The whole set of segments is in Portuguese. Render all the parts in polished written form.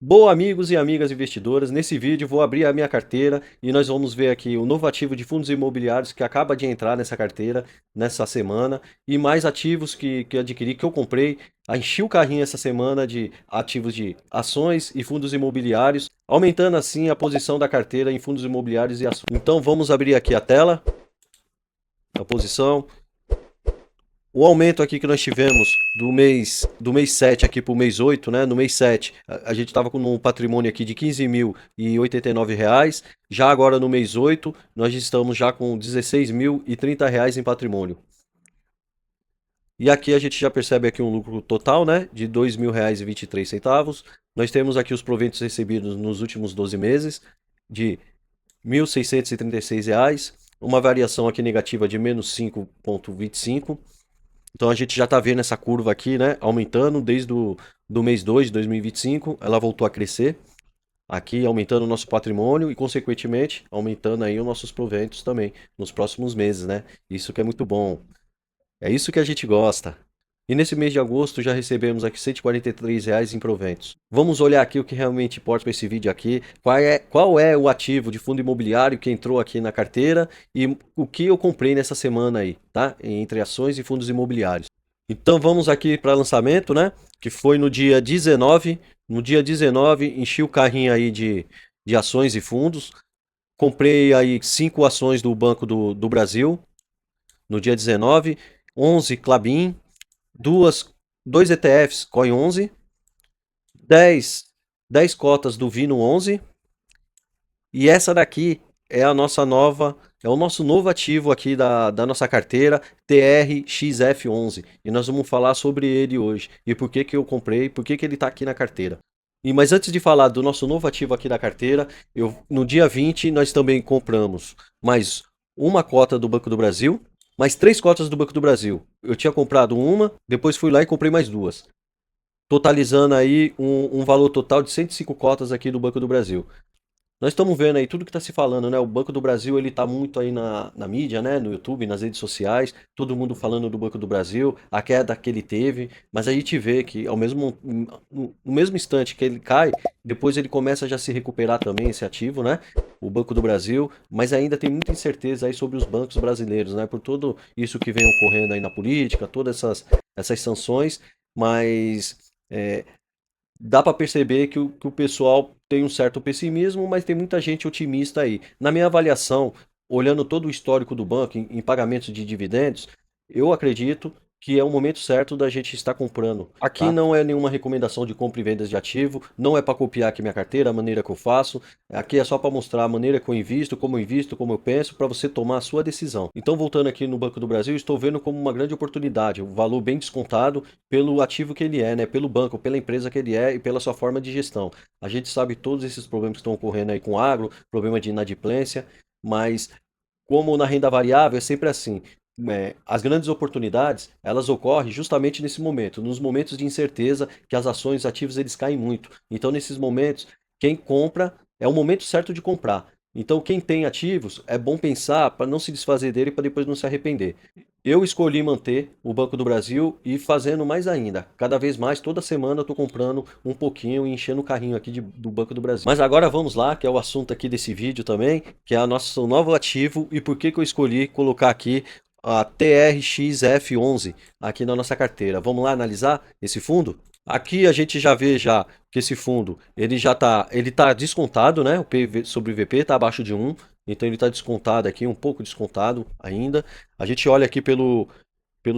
Boa, amigos e amigas investidoras. Nesse vídeo vou abrir a minha carteira e nós vamos ver aqui o novo ativo de fundos imobiliários que acaba de entrar nessa carteira nessa semana e mais ativos que adquiri, que eu comprei. Enchi o carrinho essa semana de ativos de ações e fundos imobiliários, aumentando assim a posição da carteira em fundos imobiliários e ações. Então vamos abrir aqui a tela, a posição. O aumento aqui que nós tivemos do mês 7 aqui para o mês 8, né? No mês 7, a gente estava com um patrimônio aqui de R$ 15.089. Já agora no mês 8, nós estamos já com R$ 16.030 em patrimônio. E aqui a gente já percebe aqui um lucro total, né, de R$ 2.000,23. Nós temos aqui os proventos recebidos nos últimos 12 meses de R$ 1.636, uma variação aqui negativa de menos 5,25. Então a gente já está vendo essa curva aqui, né, aumentando desde do mês 2 de 2025, ela voltou a crescer, aqui aumentando o nosso patrimônio e consequentemente aumentando aí os nossos proventos também nos próximos meses, né? Isso que é muito bom. É isso que a gente gosta. E nesse mês de agosto já recebemos aqui R$ 143 em proventos. Vamos olhar aqui o que realmente importa para esse vídeo aqui. Qual é o ativo de fundo imobiliário que entrou aqui na carteira e o que eu comprei nessa semana aí, tá? Entre ações e fundos imobiliários. Então vamos aqui para lançamento, né? Que foi no dia 19. No dia 19, enchi o carrinho aí de ações e fundos. Comprei aí 5 ações do Banco do Brasil no dia 19, 11 Klabin, dois ETFs COI 11, 10, 10 cotas do Vino 11 e essa daqui é a nossa nova, é o nosso novo ativo aqui da nossa carteira, TRXF11. E nós vamos falar sobre ele hoje e por que que eu comprei, por que que ele está aqui na carteira. Mas antes de falar do nosso novo ativo aqui da carteira, no dia 20 nós também compramos mais uma cota do Banco do Brasil, mais 3 cotas do Banco do Brasil. Eu tinha comprado uma, depois fui lá e comprei mais duas. Totalizando aí um valor total de 105 cotas aqui do Banco do Brasil. Nós estamos vendo aí tudo que está se falando, né? O Banco do Brasil, ele está muito aí na mídia, né? No YouTube, nas redes sociais, todo mundo falando do Banco do Brasil, a queda que ele teve, mas a gente vê que no mesmo instante que ele cai, depois ele começa a já se recuperar também esse ativo, né? O Banco do Brasil, mas ainda tem muita incerteza aí sobre os bancos brasileiros, né? Por tudo isso que vem ocorrendo aí na política, todas essas sanções, mas é, dá para perceber que o pessoal tem um certo pessimismo, mas tem muita gente otimista aí. Na minha avaliação, olhando todo o histórico do banco em pagamentos de dividendos, eu acredito que é o momento certo da gente estar comprando. Aqui Tá? não é nenhuma recomendação de compra e vendas de ativo, não é para copiar aqui minha carteira, a maneira que eu faço. Aqui é só para mostrar a maneira que eu invisto, como eu penso, para você tomar a sua decisão. Então, voltando aqui no Banco do Brasil, estou vendo como uma grande oportunidade, um valor bem descontado pelo ativo que ele é, né? Pelo banco, pela empresa que ele é e pela sua forma de gestão. A gente sabe todos esses problemas que estão ocorrendo aí com o agro, problema de inadimplência, mas como na renda variável é sempre assim. As grandes oportunidades, elas ocorrem justamente nesse momento, nos momentos de incerteza que as ações ativos eles caem muito. Então, nesses momentos, quem compra é o momento certo de comprar. Então, quem tem ativos, é bom pensar para não se desfazer dele para depois não se arrepender. Eu escolhi manter o Banco do Brasil e fazendo mais ainda. Cada vez mais, toda semana eu estou comprando um pouquinho e enchendo o carrinho aqui do Banco do Brasil. Mas agora vamos lá, que é o assunto aqui desse vídeo também, que é o nosso novo ativo e por que que eu escolhi colocar aqui a TRXF11 aqui na nossa carteira. Vamos lá analisar esse fundo? Aqui a gente já vê já que esse fundo ele tá descontado, né? O PV sobre o VP está abaixo de 1, então ele está descontado aqui, um pouco descontado ainda. A gente olha aqui pelo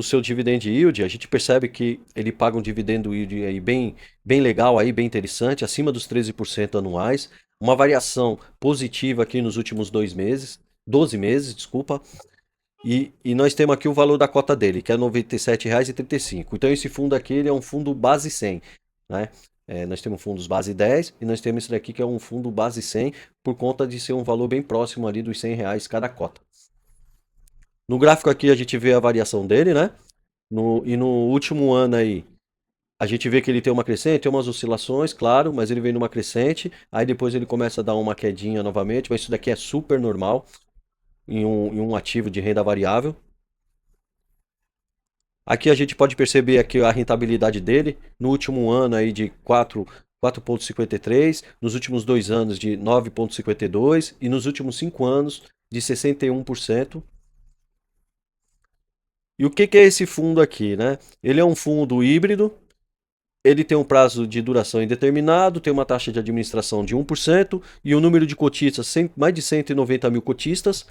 seu dividend yield, a gente percebe que ele paga um dividendo yield aí bem legal, aí, bem interessante, acima dos 13% anuais, uma variação positiva aqui nos últimos 12 meses, desculpa. E nós temos aqui o valor da cota dele, que é R$ 97,35. Então esse fundo aqui ele é um fundo base 100, né? Nós temos fundos base 10 e nós temos esse daqui que é um fundo base 100 por conta de ser um valor bem próximo ali dos R$ 100 cada cota. No gráfico aqui a gente vê a variação dele, né? E no último ano aí, a gente vê que ele tem uma crescente, tem umas oscilações, claro, mas ele vem numa crescente, aí depois ele começa a dar uma quedinha novamente, mas isso daqui é super normal em um ativo de renda variável. Aqui a gente pode perceber aqui a rentabilidade dele no último ano aí de 4,53, nos últimos 2 anos de 9,52 e nos últimos 5 anos de 61%. E o que é esse fundo aqui, né? Ele é um fundo híbrido, ele tem um prazo de duração indeterminado, tem uma taxa de administração de 1% e um número de cotistas, mais de 190 mil cotistas.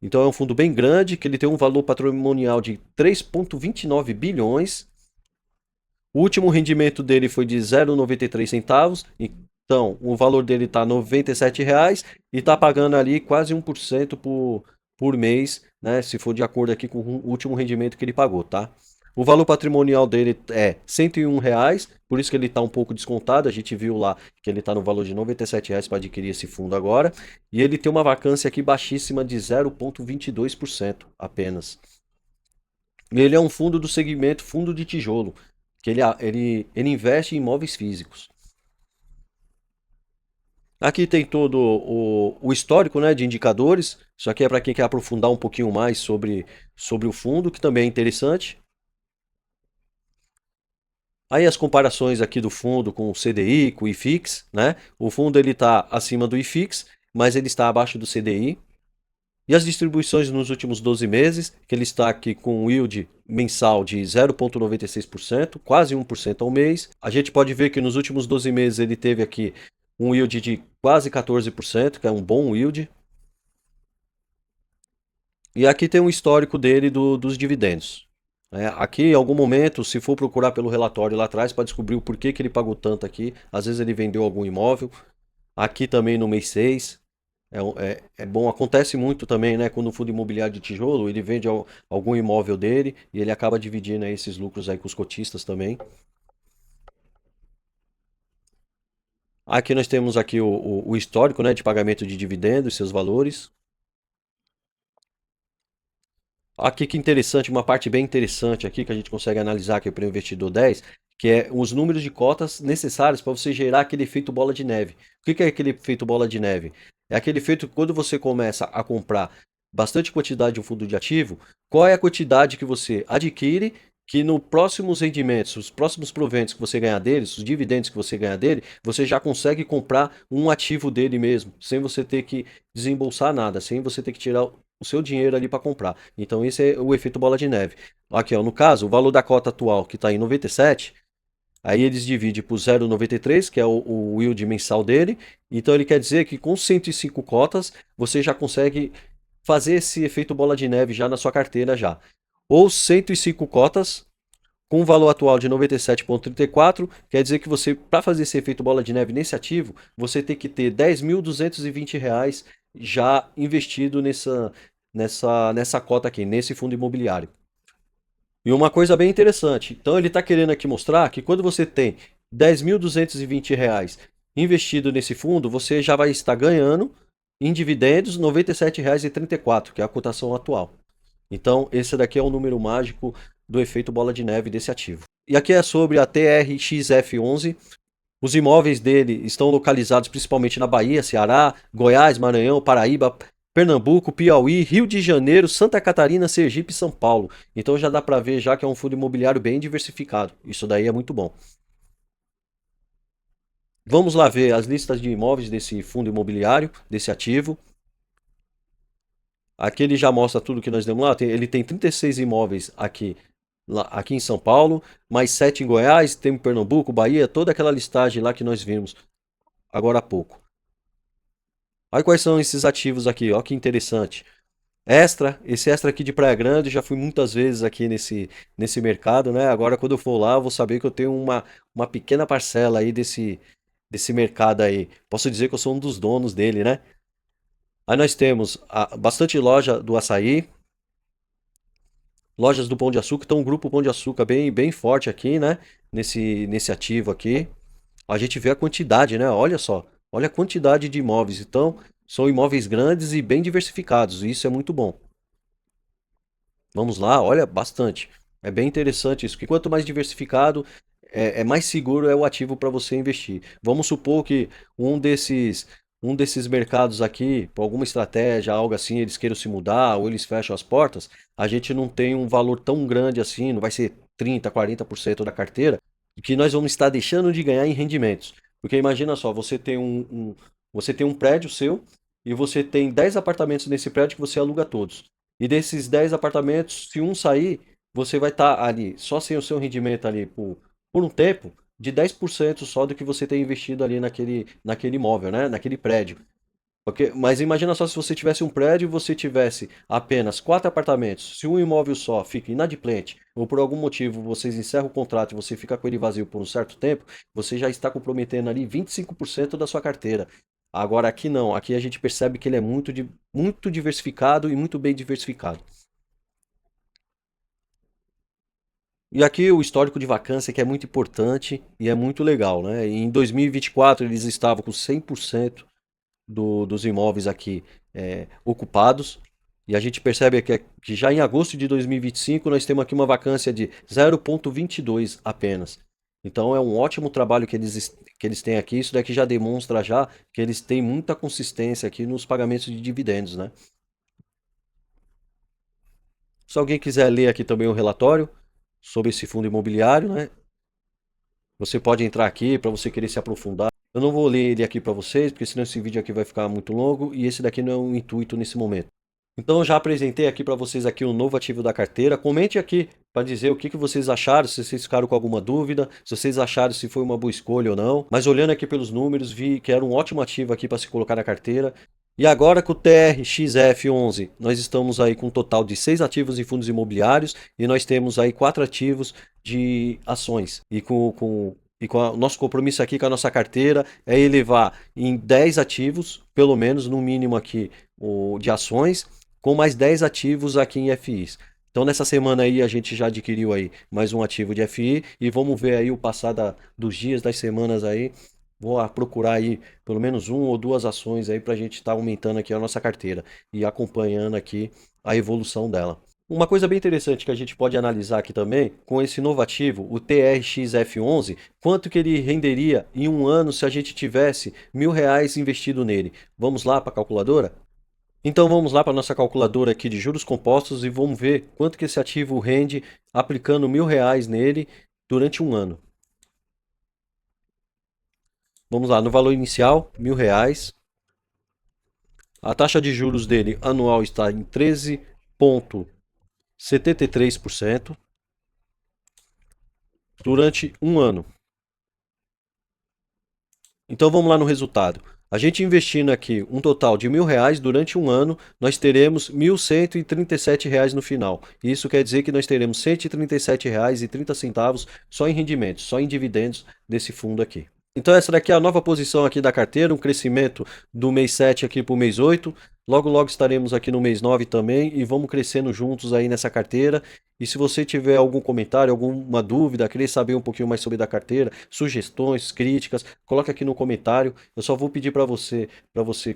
Então é um fundo bem grande, que ele tem um valor patrimonial de 3,29 bilhões. O último rendimento dele foi de 0,93 centavos. Então, o valor dele está R$ 97,00 e está pagando ali quase 1% por mês, né? Se for de acordo aqui com o último rendimento que ele pagou, tá? O valor patrimonial dele é R$ 101,00, por isso que ele está um pouco descontado. A gente viu lá que ele está no valor de R$ 97,00 para adquirir esse fundo agora. E ele tem uma vacância aqui baixíssima de 0,22% apenas. Ele é um fundo do segmento fundo de tijolo, que ele investe em imóveis físicos. Aqui tem todo o histórico, né, de indicadores. Isso aqui é para quem quer aprofundar um pouquinho mais sobre o fundo, que também é interessante. Aí as comparações aqui do fundo com o CDI, com o IFIX, né? O fundo ele está acima do IFIX, mas ele está abaixo do CDI. E as distribuições nos últimos 12 meses, que ele está aqui com um yield mensal de 0,96%, quase 1% ao mês. A gente pode ver que nos últimos 12 meses ele teve aqui um yield de quase 14%, que é um bom yield. E aqui tem um histórico dele dos dividendos. Aqui, em algum momento, se for procurar pelo relatório lá atrás para descobrir o porquê que ele pagou tanto aqui, às vezes ele vendeu algum imóvel. Aqui também no mês 6. É bom, acontece muito também, né? Quando o fundo imobiliário de tijolo, ele vende algum imóvel dele e ele acaba dividindo aí esses lucros aí com os cotistas também. Aqui nós temos aqui o histórico, né, de pagamento de dividendos, seus valores. Aqui que interessante, uma parte bem interessante aqui que a gente consegue analisar aqui para o investidor 10, que é os números de cotas necessários para você gerar aquele efeito bola de neve. O que é aquele efeito bola de neve? É aquele efeito que quando você começa a comprar bastante quantidade de um fundo de ativo, qual é a quantidade que você adquire que no próximos rendimentos, os próximos proventos que você ganhar deles, os dividendos que você ganhar dele, você já consegue comprar um ativo dele mesmo, sem você ter que desembolsar nada, sem você ter que tirar o seu dinheiro ali para comprar. Então esse é o efeito bola de neve. Aqui, ó, no caso, o valor da cota atual que está em 97, aí eles dividem por 0,93, que é o yield mensal dele. Então ele quer dizer que com 105 cotas você já consegue fazer esse efeito bola de neve já na sua carteira já. Ou 105 cotas com o valor atual de 97,34, quer dizer que você, para fazer esse efeito bola de neve nesse ativo, você tem que ter R$ 10.220 já investido nessa cota aqui, nesse fundo imobiliário. E uma coisa bem interessante, então ele está querendo aqui mostrar que quando você tem R$ 10.220 investido nesse fundo, você já vai estar ganhando em dividendos R$ 97,34, que é a cotação atual. Então, esse daqui é o número mágico do efeito bola de neve desse ativo. E aqui é sobre a TRXF11. Os imóveis dele estão localizados principalmente na Bahia, Ceará, Goiás, Maranhão, Paraíba, Pernambuco, Piauí, Rio de Janeiro, Santa Catarina, Sergipe e São Paulo. Então já dá para ver já que é um fundo imobiliário bem diversificado. Isso daí é muito bom. Vamos lá ver as listas de imóveis desse fundo imobiliário, desse ativo. Aqui ele já mostra tudo que nós demos lá. Ele tem 36 imóveis aqui em São Paulo, mais 7 em Goiás, tem em Pernambuco, Bahia, toda aquela listagem lá que nós vimos agora há pouco. Olha quais são esses ativos aqui, ó, que interessante. Esse extra aqui de Praia Grande, já fui muitas vezes aqui nesse mercado, né? Agora quando eu for lá, eu vou saber que eu tenho uma pequena parcela aí desse mercado aí. Posso dizer que eu sou um dos donos dele, né? Aí nós temos bastante loja do açaí, lojas do Pão de Açúcar, então um grupo Pão de Açúcar bem forte aqui, né? Nesse ativo aqui. A gente vê a quantidade, né? Olha só, olha a quantidade de imóveis. Então, são imóveis grandes e bem diversificados, e isso é muito bom. Vamos lá, olha, bastante. É bem interessante isso, que quanto mais diversificado, é mais seguro é o ativo para você investir. Vamos supor que um desses mercados aqui, por alguma estratégia, algo assim, eles queiram se mudar ou eles fecham as portas, a gente não tem um valor tão grande assim, não vai ser 30, 40% da carteira, que nós vamos estar deixando de ganhar em rendimentos. Porque imagina só, você tem um prédio seu e você tem 10 apartamentos nesse prédio que você aluga todos. E desses 10 apartamentos, se um sair, você vai estar ali, só sem o seu rendimento ali por um tempo, de 10% só do que você tem investido ali naquele imóvel, né? Naquele prédio. Mas imagina só se você tivesse um prédio e você tivesse apenas 4 apartamentos. Se um imóvel só fica inadimplente, ou por algum motivo vocês encerram o contrato e você fica com ele vazio por um certo tempo, você já está comprometendo ali 25% da sua carteira. Agora aqui não, aqui a gente percebe que ele é muito diversificado e muito bem diversificado. E aqui o histórico de vacância que é muito importante e é muito legal, né? Em 2024 eles estavam com 100% dos imóveis aqui ocupados. E a gente percebe que já em agosto de 2025 nós temos aqui uma vacância de 0,22 apenas. Então é um ótimo trabalho que eles têm aqui. Isso daqui já demonstra já que eles têm muita consistência aqui nos pagamentos de dividendos, né? Se alguém quiser ler aqui também o relatório sobre esse fundo imobiliário, né? Você pode entrar aqui para você querer se aprofundar. Eu não vou ler ele aqui para vocês, porque senão esse vídeo aqui vai ficar muito longo e esse daqui não é o intuito nesse momento. Então eu já apresentei aqui para vocês aqui o novo ativo da carteira. Comente aqui para dizer o que vocês acharam, se vocês ficaram com alguma dúvida, se vocês acharam se foi uma boa escolha ou não. Mas olhando aqui pelos números, vi que era um ótimo ativo aqui para se colocar na carteira. E agora com o TRXF11, nós estamos aí com um total de 6 ativos em fundos imobiliários e nós temos aí 4 ativos de ações. E com o nosso compromisso aqui com a nossa carteira é elevar em 10 ativos, pelo menos no mínimo aqui, de ações, com mais 10 ativos aqui em FIs. Então nessa semana aí a gente já adquiriu aí mais um ativo de FI e vamos ver aí o passar dos dias, das semanas aí. Vou procurar aí pelo menos um ou duas ações aí para a gente estar aumentando aqui a nossa carteira e acompanhando aqui a evolução dela. Uma coisa bem interessante que a gente pode analisar aqui também, com esse novo ativo, o TRXF11, quanto que ele renderia em um ano se a gente tivesse R$ 1.000 investido nele. Vamos lá para a calculadora? Então vamos lá para a nossa calculadora aqui de juros compostos e vamos ver quanto que esse ativo rende aplicando R$ 1.000 nele durante um ano. Vamos lá, no valor inicial, R$ 1.000. A taxa de juros dele anual está em 13,73% durante um ano. Então vamos lá no resultado. A gente investindo aqui um total de R$ 1.000 durante um ano, nós teremos R$ 1.137 no final. Isso quer dizer que nós teremos R$ 137,30 só em rendimentos, só em dividendos desse fundo aqui. Então essa daqui é a nova posição aqui da carteira, um crescimento do mês 7 aqui para o mês 8. Logo, logo estaremos aqui no mês 9 também e vamos crescendo juntos aí nessa carteira. E se você tiver algum comentário, alguma dúvida, querer saber um pouquinho mais sobre da carteira, sugestões, críticas, coloca aqui no comentário. Eu só vou pedir para você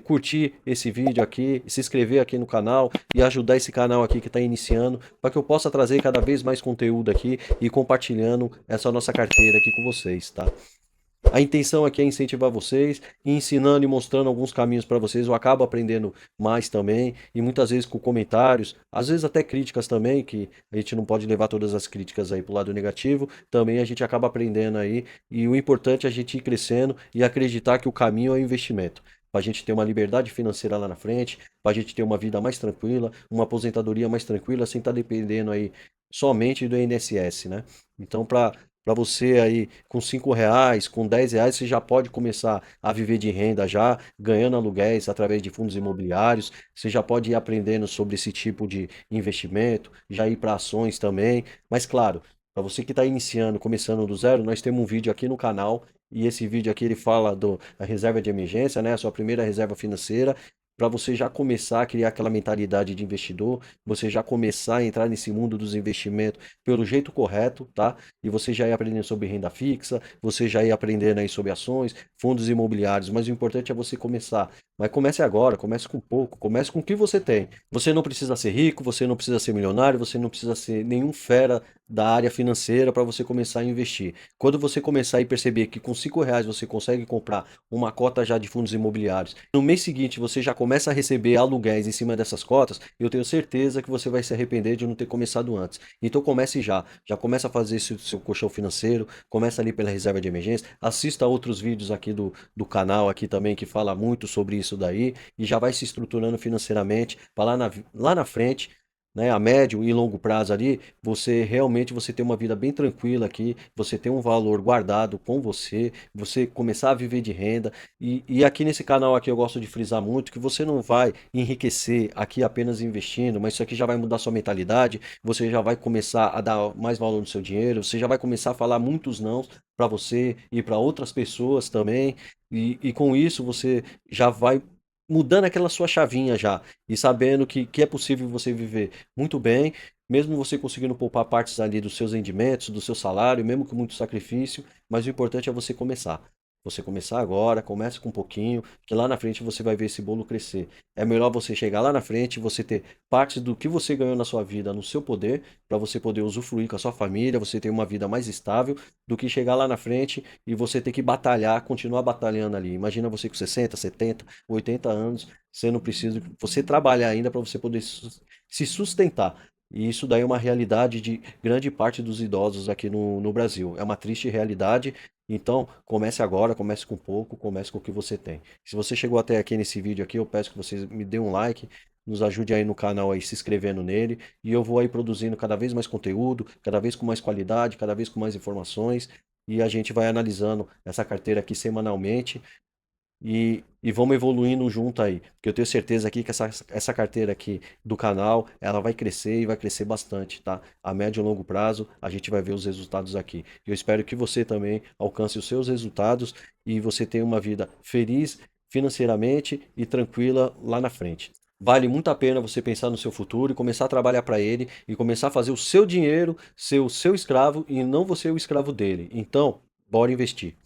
curtir esse vídeo aqui, se inscrever aqui no canal e ajudar esse canal aqui que está iniciando, para que eu possa trazer cada vez mais conteúdo aqui e compartilhando essa nossa carteira aqui com vocês, tá? A intenção aqui é incentivar vocês, e ensinando e mostrando alguns caminhos para vocês. Eu acabo aprendendo mais também, e muitas vezes com comentários, às vezes até críticas também, que a gente não pode levar todas as críticas aí para o lado negativo. Também a gente acaba aprendendo aí, e o importante é a gente ir crescendo e acreditar que o caminho é o investimento. Para a gente ter uma liberdade financeira lá na frente, para a gente ter uma vida mais tranquila, uma aposentadoria mais tranquila, sem estar dependendo aí somente do INSS, né? Então, para você aí com R$ 5, com R$ 10, você já pode começar a viver de renda já, ganhando aluguéis através de fundos imobiliários. Você já pode ir aprendendo sobre esse tipo de investimento, já ir para ações também. Mas claro, para você que está iniciando, começando do zero, nós temos um vídeo aqui no canal. E esse vídeo aqui ele fala da reserva de emergência, né? A sua primeira reserva financeira, para você já começar a criar aquela mentalidade de investidor, você já começar a entrar nesse mundo dos investimentos pelo jeito correto, tá? E você já ia aprendendo sobre renda fixa, você já ia aprendendo aí sobre ações, fundos imobiliários, mas o importante é você começar. Mas comece agora, comece com pouco, comece com o que você tem. Você não precisa ser rico, você não precisa ser milionário, você não precisa ser nenhum fera da área financeira para você começar a investir. Quando você começar a perceber que com R$ 5 você consegue comprar uma cota já de fundos imobiliários, no mês seguinte você já começa a receber aluguéis em cima dessas cotas, eu tenho certeza que você vai se arrepender de não ter começado antes. Então comece já, já começa a fazer seu colchão financeiro, começa ali pela reserva de emergência, assista a outros vídeos aqui do canal aqui também que fala muito sobre isso daí e já vai se estruturando financeiramente para lá na frente, né, a médio e longo prazo ali, você realmente você ter uma vida bem tranquila aqui, você ter um valor guardado com você, você começar a viver de renda. E aqui nesse canal aqui eu gosto de frisar muito que você não vai enriquecer aqui apenas investindo, mas isso aqui já vai mudar sua mentalidade, você já vai começar a dar mais valor no seu dinheiro, você já vai começar a falar muitos não para você e para outras pessoas também. E com isso você já vai mudando aquela sua chavinha já e sabendo que é possível você viver muito bem, mesmo você conseguindo poupar partes ali dos seus rendimentos, do seu salário, mesmo com muito sacrifício, mas o importante é você começar. Você começar agora, comece com um pouquinho, que lá na frente você vai ver esse bolo crescer. É melhor você chegar lá na frente, você ter parte do que você ganhou na sua vida no seu poder, para você poder usufruir com a sua família, você ter uma vida mais estável, do que chegar lá na frente e você ter que batalhar, continuar batalhando ali. Imagina você com 60, 70, 80 anos, sendo preciso você trabalhar ainda para você poder se sustentar. E isso daí é uma realidade de grande parte dos idosos aqui no Brasil. É uma triste realidade. Então, comece agora, comece com pouco, comece com o que você tem. Se você chegou até aqui nesse vídeo aqui, eu peço que você me dê um like, nos ajude aí no canal aí se inscrevendo nele, e eu vou aí produzindo cada vez mais conteúdo, cada vez com mais qualidade, cada vez com mais informações, e a gente vai analisando essa carteira aqui semanalmente e vamos evoluindo junto aí. Porque eu tenho certeza aqui que essa carteira aqui do canal, ela vai crescer e vai crescer bastante, tá? A médio e longo prazo, a gente vai ver os resultados aqui. Eu espero que você também alcance os seus resultados e você tenha uma vida feliz financeiramente e tranquila lá na frente. Vale muito a pena você pensar no seu futuro e começar a trabalhar para ele e começar a fazer o seu dinheiro ser o seu escravo e não você o escravo dele. Então, bora investir.